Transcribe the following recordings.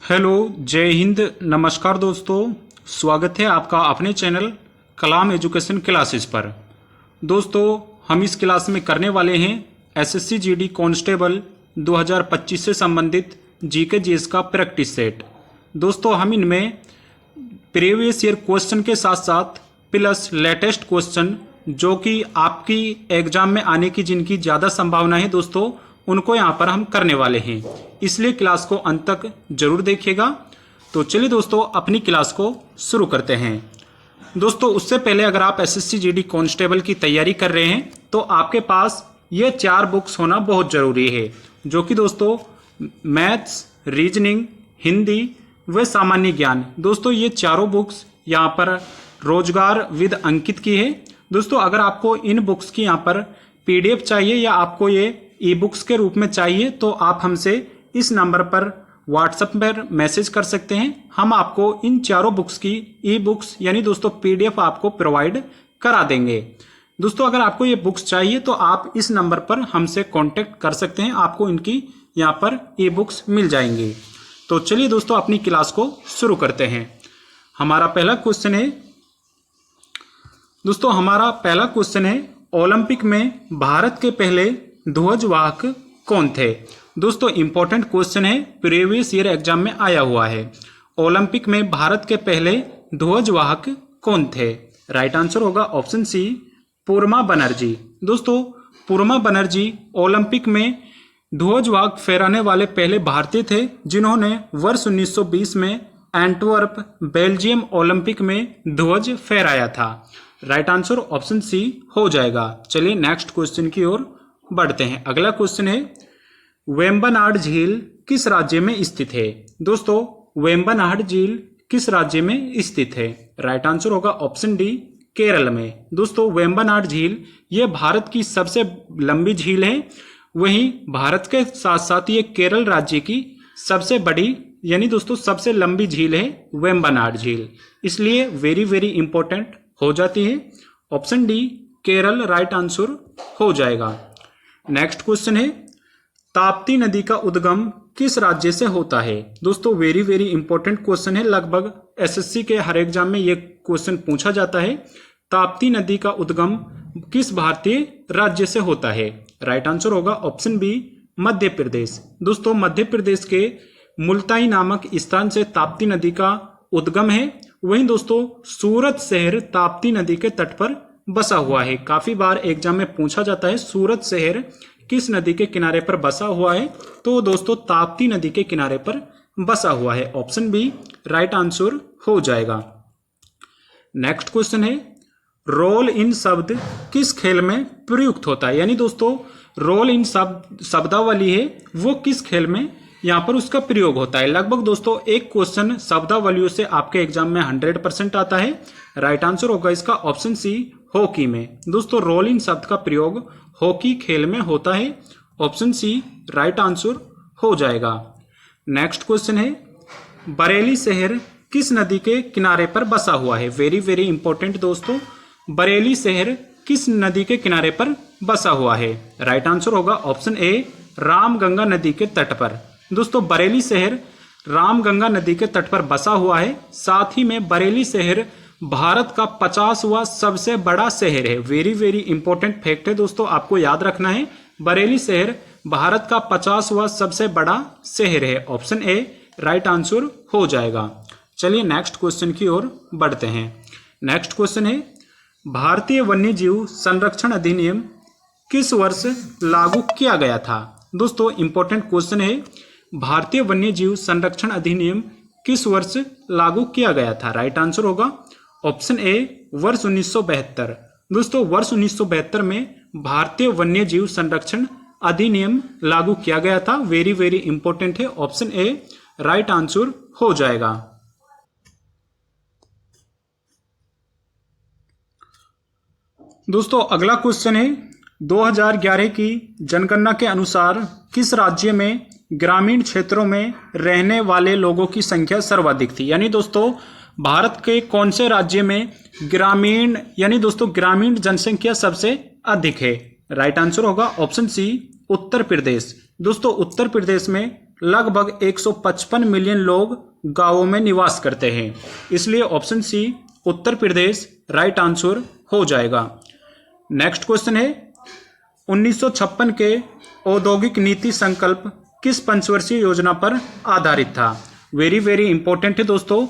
Hello, जय हिंद, नमस्कार दोस्तों। स्वागत है आपका अपने चैनल कलाम एजुकेशन क्लासेस पर। दोस्तों, हम इस क्लास में करने वाले हैं एसएससी जीडी कांस्टेबल 2025 से संबंधित जीके जीएस का प्रैक्टिस सेट। दोस्तों, हम इनमें प्रीवियस ईयर क्वेश्चन के साथ साथ प्लस लेटेस्ट क्वेश्चन जो कि आपकी एग्जाम में आने की जिनकी ज़्यादा संभावना है दोस्तों, उनको यहाँ पर हम करने वाले हैं। इसलिए क्लास को अंत तक जरूर देखिएगा। तो चलिए दोस्तों, अपनी क्लास को शुरू करते हैं। दोस्तों, उससे पहले अगर आप एसएससी जीडी कांस्टेबल की तैयारी कर रहे हैं तो आपके पास ये 4 बुक्स होना बहुत जरूरी है, जो कि दोस्तों मैथ्स, रीजनिंग, हिंदी व सामान्य ज्ञान। दोस्तों, ये चारों बुक्स यहाँ पर रोजगार विद अंकित की है। दोस्तों, अगर आपको इन बुक्स की यहाँ पर पीडीएफ चाहिए या आपको ये ई बुक्स के रूप में चाहिए तो आप हमसे इस नंबर पर व्हाट्सएप पर मैसेज कर सकते हैं। हम आपको इन चारों बुक्स की ई बुक्स यानी दोस्तों पीडीएफ आपको प्रोवाइड करा देंगे। दोस्तों, अगर आपको ये बुक्स चाहिए तो आप इस नंबर पर हमसे कांटेक्ट कर सकते हैं, आपको इनकी यहाँ पर ई बुक्स मिल जाएंगी। तो चलिए दोस्तों, अपनी क्लास को शुरू करते हैं। हमारा पहला क्वेश्चन है दोस्तों, ओलंपिक में भारत के पहले ध्वजवाहक कौन थे। दोस्तों, इंपॉर्टेंट क्वेश्चन है, प्रीवियस ईयर एग्जाम में आया हुआ है। ओलंपिक में भारत के पहले ध्वजवाहक कौन थे। राइट आंसर होगा ऑप्शन सी, पूर्मा बनर्जी। दोस्तों, पूर्मा बनर्जी ओलंपिक में ध्वजवाहक फहराने वाले पहले भारतीय थे, जिन्होंने वर्ष 1920 में एंटवर्प बेल्जियम ओलंपिक में ध्वज फहराया था। राइट आंसर ऑप्शन सी हो जाएगा। चलिए नेक्स्ट क्वेश्चन की ओर बढ़ते हैं। अगला क्वेश्चन है, वेम्बनाड झील किस राज्य में स्थित है। दोस्तों, वेम्बनाड झील किस राज्य में स्थित है। राइट आंसर होगा ऑप्शन डी, केरल में। दोस्तों, वेम्बनाड झील ये भारत की सबसे लंबी झील है, वहीं भारत के साथ साथ ये केरल राज्य की सबसे बड़ी यानी दोस्तों सबसे लंबी झील है वेम्बनाड झील, इसलिए वेरी वेरी इंपॉर्टेंट हो जाती है। Option D Kerala right answer हो जाएगा। नेक्स्ट क्वेश्चन है, ताप्ती नदी का उद्गम किस राज्य से होता है। दोस्तों, वेरी वेरी इंपॉर्टेंट क्वेश्चन है, लगभग एसएससी के हर एग्जाम में ये क्वेश्चन पूछा जाता है। ताप्ती नदी का उद्गम किस भारतीय राज्य से होता है। राइट आंसर होगा ऑप्शन बी, मध्य प्रदेश। दोस्तों, मध्य प्रदेश के मुल्ताई नामक स्थान से ताप्ती नदी का उद्गम है। वहीं दोस्तों सूरत शहर ताप्ती नदी के तट पर बसा हुआ है। काफी बार एग्जाम में पूछा जाता है सूरत शहर किस नदी के किनारे पर बसा हुआ है, तो दोस्तों ताप्ती नदी के किनारे पर बसा हुआ है। ऑप्शन बी राइट आंसर हो जाएगा। नेक्स्ट क्वेश्चन है, रोल इन शब्द किस खेल में प्रयुक्त होता है। यानी दोस्तों रोल इन शब्दावली है वो किस खेल में यहाँ पर उसका प्रयोग होता है। लगभग दोस्तों एक क्वेश्चन शब्दावलियों से आपके एग्जाम में 100% आता है। राइट आंसर होगा इसका ऑप्शन सी, हॉकी में। दोस्तों, रोल इन शब्द का प्रयोग हॉकी खेल में होता है। ऑप्शन सी राइट आंसर हो जाएगा। नेक्स्ट क्वेश्चन है, बरेली शहर किस नदी के किनारे पर बसा हुआ है। वेरी वेरी इंपॉर्टेंट दोस्तों, बरेली शहर किस नदी के किनारे पर बसा हुआ है। राइट आंसर होगा ऑप्शन ए, रामगंगा नदी के तट पर। दोस्तों, बरेली शहर रामगंगा नदी के तट पर बसा हुआ है। साथ ही में बरेली शहर भारत का 50वां सबसे बड़ा शहर है। वेरी वेरी इंपॉर्टेंट फैक्ट है दोस्तों, आपको याद रखना है, बरेली शहर भारत का 50वां सबसे बड़ा शहर है। ऑप्शन ए राइट आंसर हो जाएगा। चलिए नेक्स्ट क्वेश्चन की ओर बढ़ते हैं। नेक्स्ट क्वेश्चन है, भारतीय वन्यजीव संरक्षण अधिनियम किस वर्ष लागू किया गया था। दोस्तों, इंपॉर्टेंट क्वेश्चन है, भारतीय वन्यजीव संरक्षण अधिनियम किस वर्ष लागू किया गया था। राइट आंसर होगा ऑप्शन ए, वर्ष 1972। दोस्तों, वर्ष 1972 में भारतीय वन्यजीव संरक्षण अधिनियम लागू किया गया था। वेरी वेरी इंपॉर्टेंट है, ऑप्शन ए राइट आंसर हो जाएगा। दोस्तों, अगला क्वेश्चन है, 2011 की जनगणना के अनुसार किस राज्य में ग्रामीण क्षेत्रों में रहने वाले लोगों की संख्या सर्वाधिक थी। यानी दोस्तों भारत के कौन से राज्य में ग्रामीण यानी दोस्तों ग्रामीण जनसंख्या सबसे अधिक है। राइट आंसर होगा ऑप्शन सी, उत्तर प्रदेश। दोस्तों, उत्तर प्रदेश में लगभग 155 मिलियन लोग गांवों में निवास करते हैं, इसलिए option C Uttar Pradesh right answer हो जाएगा। नेक्स्ट क्वेश्चन है 1956 के औद्योगिक नीति संकल्प किस पंचवर्षीय योजना पर आधारित था। वेरी वेरी इंपॉर्टेंट है दोस्तों।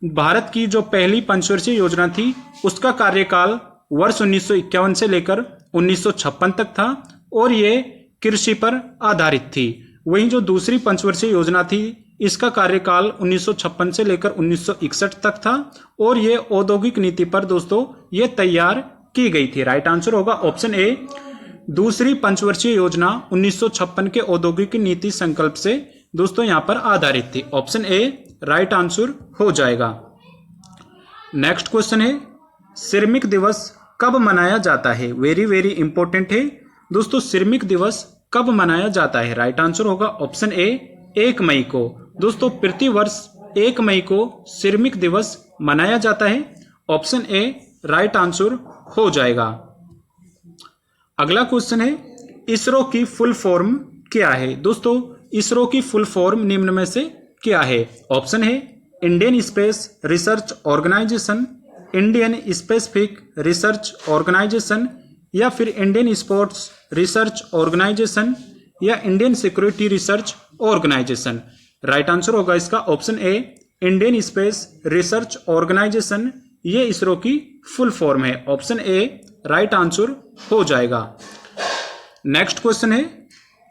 भारत की जो पहली पंचवर्षीय योजना थी उसका कार्यकाल वर्ष 1951 से लेकर 1956 तक था और ये कृषि पर आधारित थी। वहीं जो दूसरी पंचवर्षीय योजना थी इसका कार्यकाल 1956 से लेकर 1961 तक था और ये औद्योगिक नीति पर दोस्तों ये तैयार की गई थी। राइट आंसर होगा ऑप्शन ए। दूसरी पंचवर्षीय योजना 1956 के औद्योगिक नीति संकल्प से दोस्तों यहां पर आधारित थी। ऑप्शन ए राइट आंसर हो जाएगा। नेक्स्ट क्वेश्चन है श्रमिक दिवस कब मनाया जाता है। वेरी वेरी इंपॉर्टेंट है दोस्तों। श्रमिक दिवस कब मनाया जाता है। राइट आंसर होगा ऑप्शन ए 1 मई को। दोस्तों प्रति वर्ष 1 मई को श्रमिक दिवस मनाया जाता है। ऑप्शन ए राइट आंसर हो जाएगा। अगला क्वेश्चन है इसरो की फुल फॉर्म क्या है। दोस्तों इसरो की फुल फॉर्म निम्न में से क्या है। ऑप्शन है Indian space research organisation, Indian specific research organisation, या फिर इंडियन स्पोर्ट्स रिसर्च ऑर्गेनाइजेशन, या Indian security research organisation. Right answer होगा इसका option A Indian space research organisation. ये इसरो की फुल फॉर्म है। ऑप्शन ए राइट आंसर हो जाएगा। नेक्स्ट क्वेश्चन है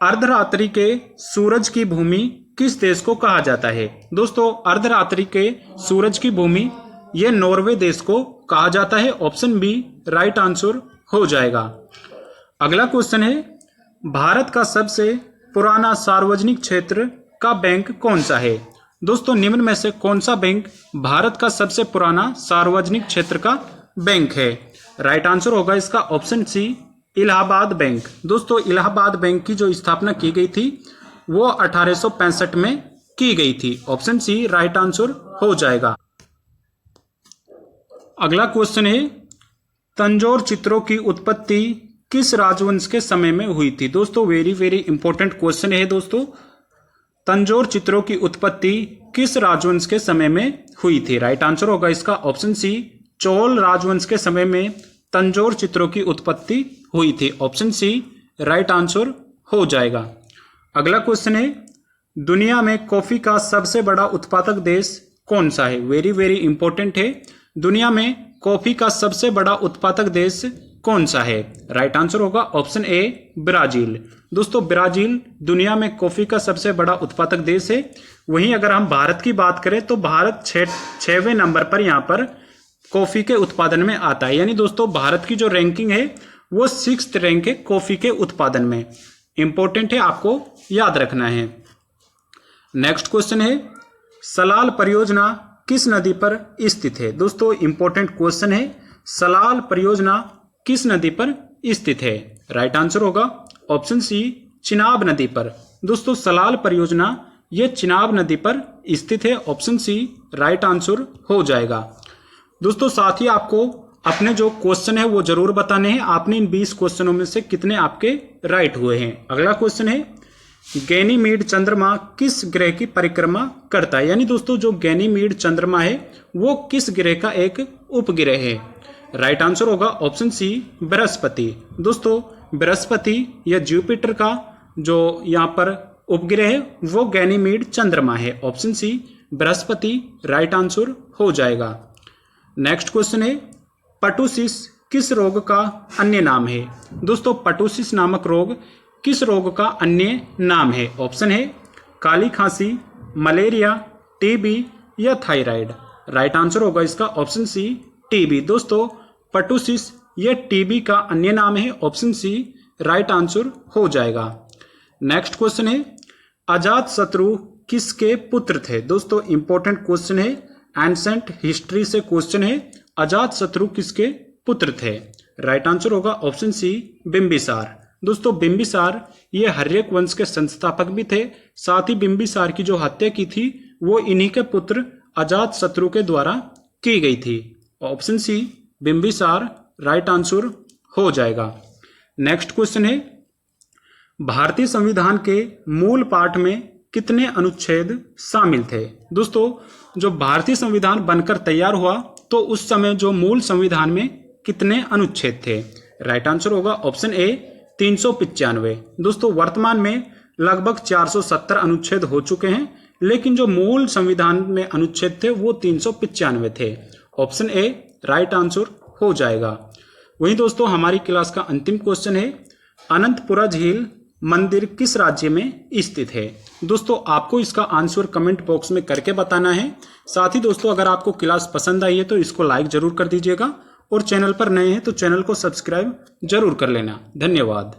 अर्धरात्रि के सूरज की भूमि किस देश को कहा जाता है। दोस्तों अर्धरात्रि के सूरज की भूमि यह नॉर्वे देश को कहा जाता है। ऑप्शन बी राइट आंसर हो जाएगा। अगला क्वेश्चन है भारत का सबसे पुराना सार्वजनिक क्षेत्र का बैंक कौन सा है। दोस्तों निम्न में से कौन सा बैंक भारत का सबसे पुराना सार्वजनिक क्षेत्र का बैंक है। राइट आंसर होगा इसका ऑप्शन सी इलाहाबाद बैंक। दोस्तों इलाहाबाद बैंक की जो स्थापना की गई थी वो 1865 में की गई थी। ऑप्शन सी राइट आंसर हो जाएगा। अगला क्वेश्चन है तंजौर चित्रों की उत्पत्ति किस राजवंश के समय में हुई थी। दोस्तों वेरी वेरी इंपॉर्टेंट क्वेश्चन है दोस्तों। तंजौर चित्रों की उत्पत्ति किस राजवंश के समय में हुई थी। राइट आंसर होगा इसका ऑप्शन सी चोल राजवंश के समय में तंजौर चित्रों की उत्पत्ति हुई थी। ऑप्शन सी राइट आंसर हो जाएगा। अगला क्वेश्चन है दुनिया में कॉफी का सबसे बड़ा उत्पादक देश कौन सा है। वेरी वेरी इंपॉर्टेंट है। दुनिया में कॉफी का सबसे बड़ा उत्पादक देश कौन सा है। राइट आंसर होगा ऑप्शन ए ब्राजील। दोस्तों ब्राजील दुनिया में कॉफी का सबसे बड़ा उत्पादक देश है। वहीं अगर हम भारत की बात करें तो भारत 6वें नंबर पर यहाँ पर कॉफी के उत्पादन में आता है। यानी दोस्तों भारत की जो रैंकिंग है वो 6th रैंक है कॉफी के उत्पादन में। इंपॉर्टेंट है, आपको याद रखना है। नेक्स्ट क्वेश्चन है सलाल परियोजना किस नदी पर स्थित है। दोस्तों इंपॉर्टेंट क्वेश्चन है सलाल परियोजना किस नदी पर स्थित है। राइट आंसर होगा ऑप्शन सी चिनाब नदी पर। दोस्तों सलाल परियोजना ये चिनाब नदी पर स्थित है। ऑप्शन सी राइट आंसर हो जाएगा। दोस्तों साथ ही आपको अपने जो क्वेश्चन है वो जरूर बताने हैं। आपने इन 20 क्वेश्चनों में से कितने आपके राइट हुए हैं। अगला क्वेश्चन है गैनीमीड चंद्रमा किस ग्रह की परिक्रमा करता है। यानी दोस्तों जो गैनीमीड चंद्रमा है वो किस ग्रह का एक उपग्रह है। राइट आंसर होगा ऑप्शन सी बृहस्पति। दोस्तों बृहस्पति या जुपिटर का जो यहाँ पर उपग्रह है वो गैनीमीड चंद्रमा है। Option C Brihaspati right answer हो जाएगा। नेक्स्ट क्वेश्चन है पर्टुसिस किस रोग का अन्य नाम है। दोस्तों पर्टुसिस नामक रोग किस रोग का अन्य नाम है। ऑप्शन है काली खांसी, मलेरिया, टीबी या थायराइड। राइट आंसर होगा इसका ऑप्शन सी टीबी। दोस्तों पर्टुसिस ये टीबी का अन्य नाम है। ऑप्शन सी राइट आंसर हो जाएगा। नेक्स्ट क्वेश्चन है अजात शत्रु किसके पुत्र थे। दोस्तों इंपॉर्टेंट क्वेश्चन है, एंसेंट हिस्ट्री से क्वेश्चन है। अजात शत्रु किसके पुत्र थे। राइट आंसर होगा ऑप्शन सी बिंबिसार। दोस्तों बिंबिसार ये हर्यक वंश के संस्थापक भी थे। साथ ही बिंबिसार की जो हत्या की थी वो इन्हीं के पुत्र अजात शत्रु के द्वारा की गई थी। Option C Bimbisara right answer हो जाएगा। नेक्स्ट क्वेश्चन है भारतीय संविधान के मूल पाठ में कितने अनुच्छेद शामिल थे? दोस्तों, जो भारतीय संविधान बनकर तैयार हुआ तो उस समय जो मूल संविधान में कितने अनुच्छेद थे? राइट आंसर होगा ऑप्शन ए 395। दोस्तों, वर्तमान में लगभग 470 अनुच्छेद हो चुके हैं, लेकिन जो मूल संविधान में अनुच्छेद थे वो 395 थे। ऑप्शन ए राइट आंसर हो जाएगा। वहीं दोस्तों, हमारी क्लास का अंतिम क्वेश्चन है, अनंतपुरा झील मंदिर किस राज्य में स्थित है? दोस्तों, आपको इसका आंसर कमेंट बॉक्स में करके बताना है। साथ ही दोस्तों, अगर आपको क्लास पसंद आई है तो इसको लाइक जरूर कर दीजिएगा और चैनल पर नए हैं तो चैनल को सब्सक्राइब जरूर कर लेना। धन्यवाद।